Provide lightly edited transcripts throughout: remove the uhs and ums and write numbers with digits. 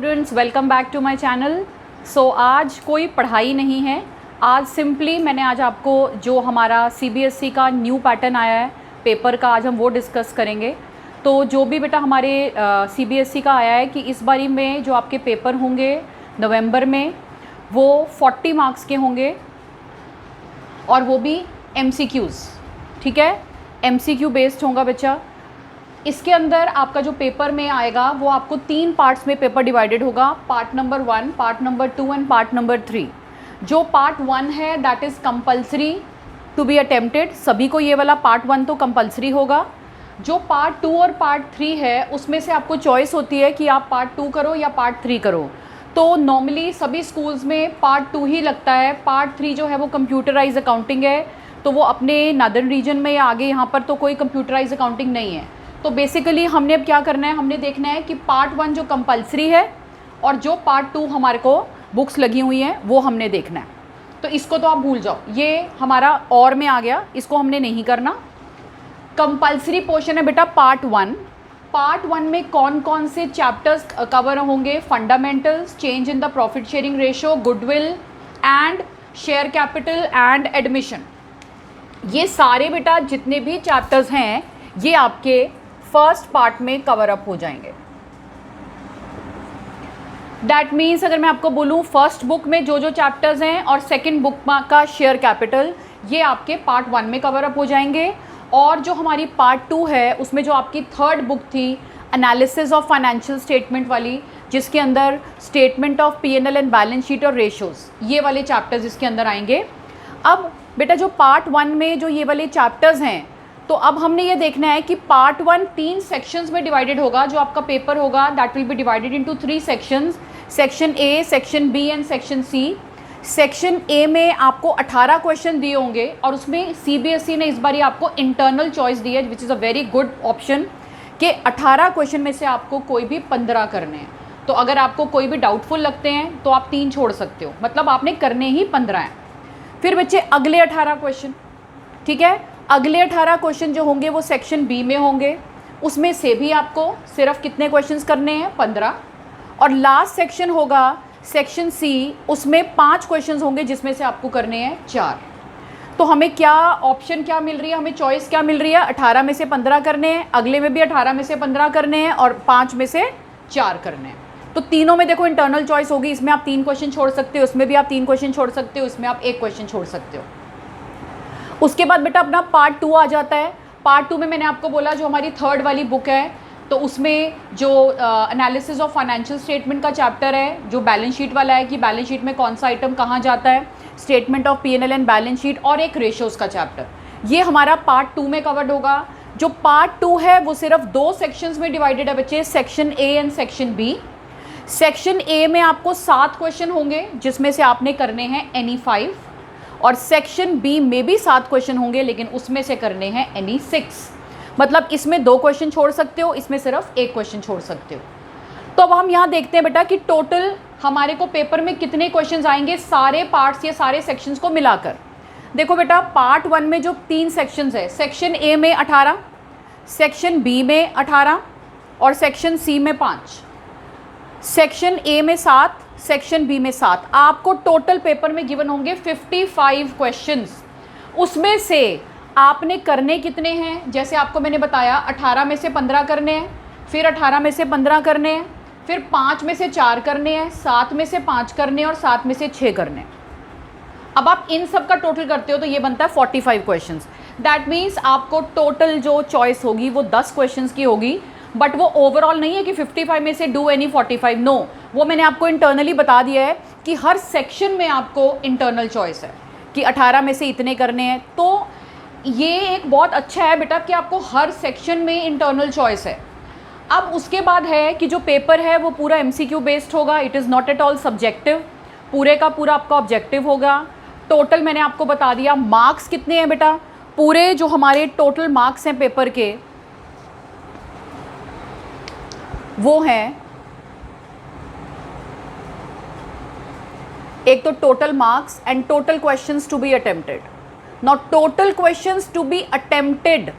Students, welcome back to my channel. So आज कोई पढ़ाई नहीं है, आज सिंपली मैंने आज आपको जो हमारा सीबीएसई का न्यू पैटर्न आया है पेपर का, आज हम वो डिस्कस करेंगे। तो जो भी बेटा हमारे सीबीएसई का आया है कि इस बारी में जो आपके पेपर होंगे नवंबर में वो 40 मार्क्स के होंगे और वो भी एमसीक्यूज़, ठीक है, एमसीक्यू बेस्ड होगा बच्चा। इसके अंदर आपका जो पेपर में आएगा वो आपको 3 पार्ट्स में पेपर डिवाइडेड होगा, part number 1, part number 2 and part number 3। जो पार्ट 1 है that is compulsory to be attempted, सभी को ये वाला पार्ट 1 तो कंपल्सरी होगा। जो पार्ट 2 और पार्ट 3 है उसमें से आपको चॉइस होती है कि आप पार्ट 2 करो या पार्ट 3 करो। तो नॉर्मली सभी स्कूल्स में पार्ट 2 ही लगता है, पार्ट 3 जो है वो कंप्यूटराइज अकाउंटिंग है, तो वो अपने नॉर्दर्न रीजन में या आगे यहाँ पर तो कोई कंप्यूटराइज अकाउंटिंग नहीं है। तो बेसिकली हमने अब क्या करना है, हमने देखना है कि पार्ट 1 जो कंपल्सरी है और जो पार्ट 2 हमारे को बुक्स लगी हुई हैं वो हमने देखना है। तो इसको तो आप भूल जाओ, ये हमारा और में आ गया, इसको हमने नहीं करना। कंपल्सरी पोर्शन है बेटा पार्ट 1। पार्ट 1 में कौन कौन से चैप्टर्स कवर होंगे? Fundamentals, change in the profit sharing ratio, goodwill and share capital and admission. ये सारे बेटा जितने भी चैप्टर्स हैं ये आपके फर्स्ट पार्ट में कवर अप हो जाएंगे। दैट मीन्स अगर मैं आपको बोलूँ फर्स्ट बुक में जो जो चैप्टर्स हैं और सेकंड बुक का शेयर कैपिटल, ये आपके पार्ट 1 में कवर अप हो जाएंगे। और जो हमारी पार्ट 2 है उसमें जो आपकी थर्ड बुक थी एनालिसिस ऑफ फाइनेंशियल स्टेटमेंट वाली, जिसके अंदर statement of PNL and balance sheet और रेशोज़, ये वाले चैप्टर्स इसके अंदर आएंगे। अब बेटा जो पार्ट 1 में जो ये वाले चैप्टर्स हैं, तो अब हमने ये देखना है कि पार्ट 1 3 सेक्शंस में डिवाइडेड होगा। जो आपका पेपर होगा that will be divided into 3 sections, section A, section B and section C. Section A में आपको 18 क्वेश्चन दिए होंगे और उसमें सीबीएसई ने इस बार आपको इंटरनल चॉइस दी है which is a very good option कि 18 क्वेश्चन में से आपको कोई भी 15 करने हैं। तो अगर आपको कोई भी डाउटफुल लगते हैं तो आप 3 छोड़ सकते हो, मतलब आपने करने ही 15 हैं। फिर बच्चे अगले 18 क्वेश्चन, ठीक है, अगले 18 क्वेश्चन जो होंगे वो सेक्शन बी में होंगे, उसमें से भी आपको सिर्फ कितने क्वेश्चंस करने हैं? 15। और लास्ट सेक्शन होगा सेक्शन सी, उसमें 5 क्वेश्चंस होंगे जिसमें से आपको करने हैं 4। तो हमें क्या ऑप्शन क्या मिल रही है, हमें चॉइस क्या मिल रही है? 18 में से 15 करने हैं, अगले में भी 18 में से 15 करने हैं और 5 में से 4 करने हैं। तो तीनों में देखो इंटरनल चॉइस होगी, इसमें आप 3 क्वेश्चन छोड़ सकते हो, उसमें भी आप 3 क्वेश्चन छोड़ सकते हो, इसमें आप 1 क्वेश्चन छोड़ सकते हो। उसके बाद बेटा अपना पार्ट 2 आ जाता है। पार्ट 2 में मैंने आपको बोला जो हमारी थर्ड वाली बुक है, तो उसमें जो एनालिसिस ऑफ फाइनेंशियल स्टेटमेंट का चैप्टर है, जो बैलेंस शीट वाला है कि बैलेंस शीट में कौन सा आइटम कहाँ जाता है, statement of PNL and balance sheet, और एक रेशियोज़ का चैप्टर, ये हमारा पार्ट 2 में कवर्ड होगा। जो पार्ट 2 है वो सिर्फ 2 सेक्शंस में डिवाइडेड है बच्चे, section A and section B. Section A में आपको 7 क्वेश्चन होंगे जिसमें से आपने करने हैं एनी 5, और सेक्शन बी में भी 7 क्वेश्चन होंगे लेकिन उसमें से करने हैं एनी 6। मतलब इसमें 2 क्वेश्चन छोड़ सकते हो, इसमें सिर्फ 1 क्वेश्चन छोड़ सकते हो। तो अब हम यहाँ देखते हैं बेटा कि टोटल हमारे को पेपर में कितने क्वेश्चंस आएंगे सारे पार्ट्स या सारे सेक्शंस को मिलाकर। देखो बेटा पार्ट 1 में जो 3 सेक्शंस है, सेक्शन ए में 18, सेक्शन बी में 18 और सेक्शन सी में 5। सेक्शन ए में 7, सेक्शन बी में 7। आपको टोटल पेपर में गिवन होंगे 55 क्वेश्चंस। उसमें से आपने करने कितने हैं? जैसे आपको मैंने बताया 18 में से 15 करने हैं, फिर 18 में से 15 करने हैं, फिर 5 में से 4 करने हैं, 7 में से 5 करने हैं और 7 में से 6 करने हैं। अब आप इन सब का टोटल करते हो तो ये बनता है 45 क्वेश्चंस। दैट मीन्स आपको टोटल जो चॉइस होगी वो 10 क्वेश्चंस की होगी, बट वो ओवरऑल नहीं है कि 55 में से डू एनी 45, नो, वो मैंने आपको इंटरनली बता दिया है कि हर सेक्शन में आपको इंटरनल चॉइस है कि 18 में से इतने करने हैं। तो ये एक बहुत अच्छा है बेटा कि आपको हर सेक्शन में इंटरनल चॉइस है। अब उसके बाद है कि जो पेपर है वो पूरा एमसीक्यू बेस्ड होगा, it is not at all subjective, पूरे का पूरा आपका ऑब्जेक्टिव होगा। टोटल मैंने आपको बता दिया मार्क्स कितने हैं बेटा, पूरे जो हमारे टोटल मार्क्स हैं पेपर के वो हैं, एक तो total marks and total questions to be attempted. Now total questions to be attempted,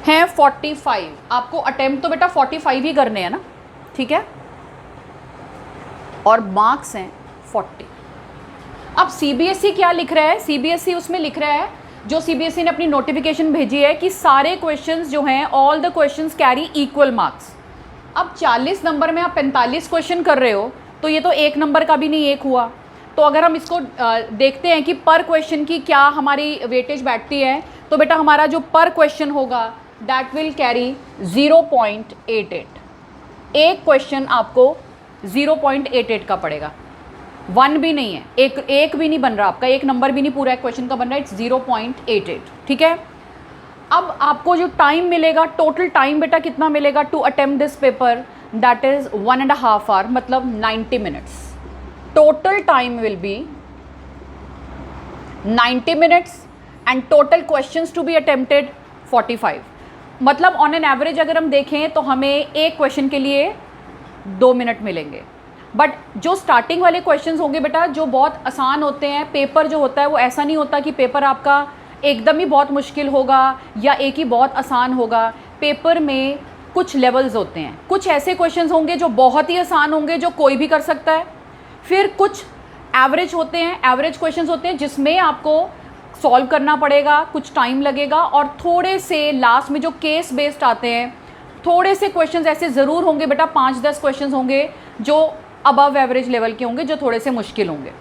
हैं 45। आपको अटेम्प्ट तो बेटा 45 ही करने हैं ना, ठीक है, और मार्क्स हैं 40। अब सीबीएसई क्या लिख रहा है, सीबीएसई उसमें लिख रहा है, जो सीबीएसई ने अपनी नोटिफिकेशन भेजी है कि सारे क्वेश्चंस जो हैं, all the questions carry equal marks. अब 40 नंबर में आप 45 क्वेश्चन कर रहे हो, तो ये तो एक नंबर का भी नहीं एक हुआ। तो अगर हम इसको देखते हैं कि पर क्वेश्चन की क्या हमारी वेटेज बैठती है, तो बेटा हमारा जो पर क्वेश्चन होगा दैट विल कैरी 0.88। एक क्वेश्चन आपको 0.88 का पड़ेगा, 1 भी नहीं है, एक भी नहीं बन रहा आपका, एक नंबर भी नहीं पूरा एक क्वेश्चन का बन रहा है, इट्स 0.88, ठीक है। अब आपको जो टाइम मिलेगा, टोटल टाइम बेटा कितना मिलेगा to attempt this paper, that is 1.5 hour, मतलब 90 minutes. Total time will be 90 minutes and total questions to be attempted 45। मतलब ऑन एन एवरेज अगर हम देखें तो हमें एक क्वेश्चन के लिए 2 मिनट मिलेंगे। बट जो स्टार्टिंग वाले क्वेश्चंस होंगे बेटा, जो बहुत आसान होते हैं, पेपर जो होता है वो ऐसा नहीं होता कि पेपर आपका एकदम ही बहुत मुश्किल होगा या एक ही बहुत आसान होगा। पेपर में कुछ लेवल्स होते हैं, कुछ ऐसे क्वेश्चंस होंगे जो बहुत ही आसान होंगे, जो कोई भी कर सकता है। फिर कुछ एवरेज होते हैं, एवरेज क्वेश्चंस होते हैं जिसमें आपको सॉल्व करना पड़ेगा, कुछ टाइम लगेगा। और थोड़े से लास्ट में जो केस बेस्ड आते हैं, थोड़े से क्वेश्चंस ऐसे ज़रूर होंगे बेटा, 5-10 क्वेश्चंस होंगे जो अबव एवरेज लेवल के होंगे, जो थोड़े से मुश्किल होंगे।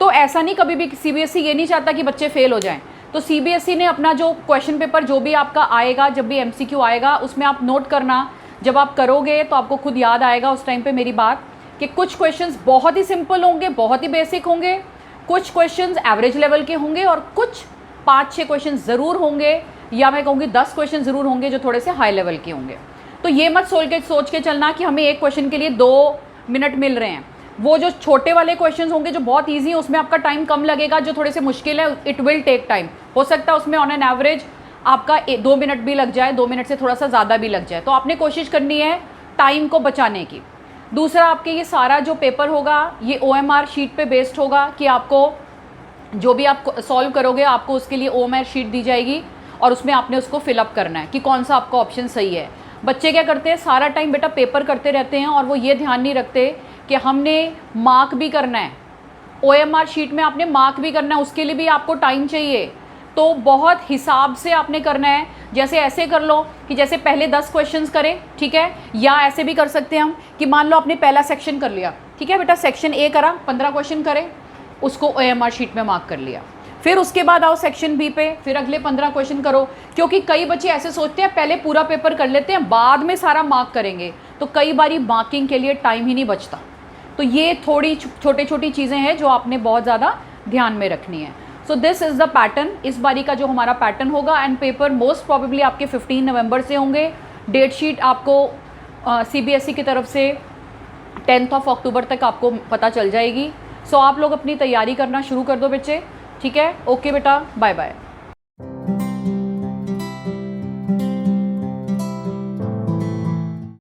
तो ऐसा नहीं, कभी भी सीबीएसई ये नहीं चाहता कि बच्चे फेल हो जाएं। तो सीबीएसई ने अपना जो क्वेश्चन पेपर जो भी आपका आएगा, जब भी एमसीक्यू आएगा, उसमें आप नोट करना, जब आप करोगे तो आपको खुद याद आएगा उस टाइम पे मेरी बात, कि कुछ क्वेश्चंस बहुत ही सिंपल होंगे, बहुत ही बेसिक होंगे, कुछ क्वेश्चंस एवरेज लेवल के होंगे, और कुछ 5-6 क्वेश्चन ज़रूर होंगे, या मैं कहूँगी 10 क्वेश्चन ज़रूर होंगे जो थोड़े से हाई लेवल के होंगे। तो ये मत सोच के चलना कि हमें एक क्वेश्चन के लिए 2 मिनट मिल रहे हैं। वो जो छोटे वाले क्वेश्चंस होंगे जो बहुत इजी हैं, उसमें आपका टाइम कम लगेगा, जो थोड़े से मुश्किल है इट विल टेक टाइम। हो सकता है उसमें ऑन एन एवरेज आपका 2 मिनट भी लग जाए, 2 मिनट से थोड़ा सा ज़्यादा भी लग जाए। तो आपने कोशिश करनी है टाइम को बचाने की। दूसरा, आपके ये सारा जो पेपर होगा ये OMR शीट पे बेस्ड होगा, कि आपको जो भी आप सॉल्व करोगे आपको उसके लिए OMR शीट दी जाएगी, और उसमें आपने उसको फिलअप करना है कि कौन सा आपका ऑप्शन सही है। बच्चे क्या करते हैं, सारा टाइम बेटा पेपर करते रहते हैं, और वो ये ध्यान नहीं रखते कि हमने मार्क भी करना है, OMR शीट में आपने मार्क भी करना है, उसके लिए भी आपको टाइम चाहिए। तो बहुत हिसाब से आपने करना है। जैसे ऐसे कर लो कि जैसे पहले 10 क्वेश्चंस करें, ठीक है, या ऐसे भी कर सकते हैं हम कि मान लो आपने पहला सेक्शन कर लिया, ठीक है बेटा, सेक्शन A करा, 15 क्वेश्चन करे, उसको OMR शीट में मार्क कर लिया। फिर उसके बाद आओ सेक्शन B पे, फिर अगले 15 क्वेश्चन करो। क्योंकि कई बच्चे ऐसे सोचते हैं पहले पूरा पेपर कर लेते हैं, बाद में सारा मार्क करेंगे, तो कई बारी मार्किंग के लिए टाइम ही नहीं बचता। तो ये थोड़ी छोटी छोटी चीज़ें हैं जो आपने बहुत ज़्यादा ध्यान में रखनी है। So this is the pattern, इस बारी का जो हमारा पैटर्न होगा। एंड पेपर मोस्ट प्रॉबेबली आपके 15 नवंबर से होंगे। डेट शीट आपको CBSE की तरफ से 10 अक्टूबर तक आपको पता चल जाएगी। सो आप लोग अपनी तैयारी करना शुरू कर दो बच्चे, ठीक है। ओके बेटा, बाय बाय।